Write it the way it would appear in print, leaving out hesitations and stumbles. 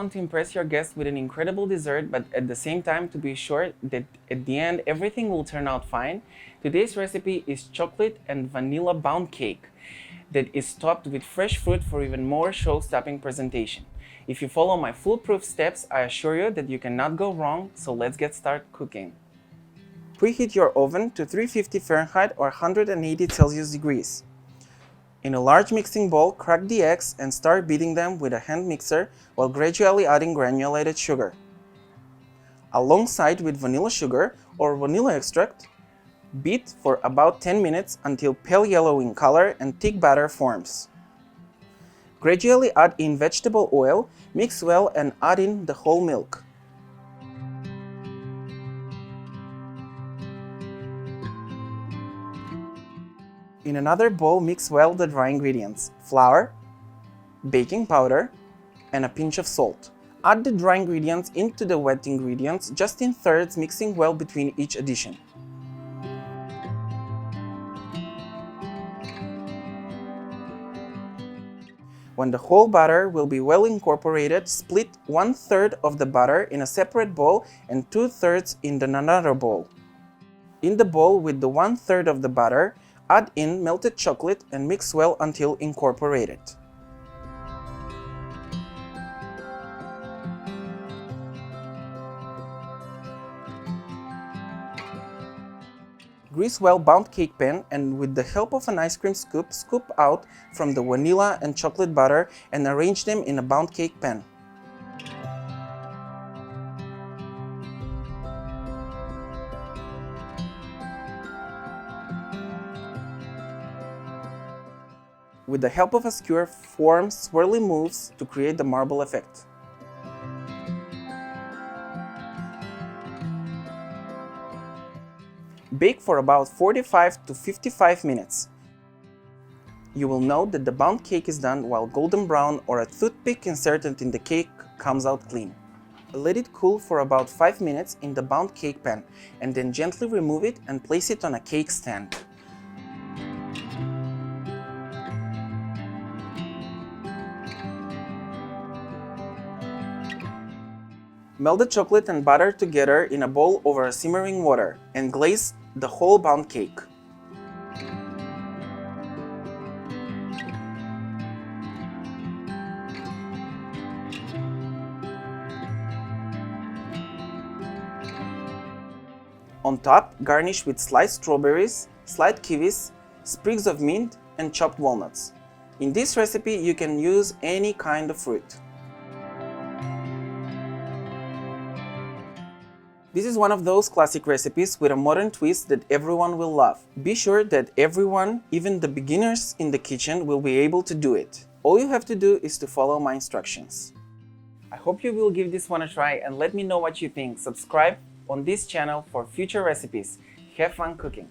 want to impress your guests with an incredible dessert, but at the same time to be sure that at the end everything will turn out fine, today's recipe is chocolate and vanilla Bundt cake that is topped with fresh fruit for even more show-stopping presentation. If you follow my foolproof steps, I assure you that you cannot go wrong, so let's get started cooking. Preheat your oven to 350 Fahrenheit or 180 Celsius degrees. In a large mixing bowl, crack the eggs and start beating them with a hand mixer while gradually adding granulated sugar. Alongside with vanilla sugar or vanilla extract, beat for about 10 minutes until pale yellow in color and thick batter forms. Gradually add in vegetable oil, mix well and add in the whole milk. In another bowl, mix well the dry ingredients, flour, baking powder, and a pinch of salt. Add the dry ingredients into the wet ingredients just in thirds, mixing well between each addition. When the whole batter will be well incorporated, split 1/3 of the batter in a separate bowl and 2/3 in another bowl. In the bowl with the 1/3 of the batter, add in melted chocolate and mix well until incorporated. Grease well Bundt cake pan and with the help of an ice cream scoop, scoop out from the vanilla and chocolate butter and arrange them in a Bundt cake pan. With the help of a skewer, form swirly moves to create the marble effect. Bake for about 45 to 55 minutes. You will note that the Bundt cake is done while golden brown or a toothpick inserted in the cake comes out clean. Let it cool for about 5 minutes in the Bundt cake pan and then gently remove it and place it on a cake stand. Melt the chocolate and butter together in a bowl over simmering water and glaze the whole Bundt cake. On top, garnish with sliced strawberries, sliced kiwis, sprigs of mint, and chopped walnuts. In this recipe, you can use any kind of fruit. This is one of those classic recipes with a modern twist that everyone will love. Be sure that everyone, even the beginners in the kitchen, will be able to do it. All you have to do is to follow my instructions. I hope you will give this one a try and let me know what you think. Subscribe on this channel for future recipes. Have fun cooking!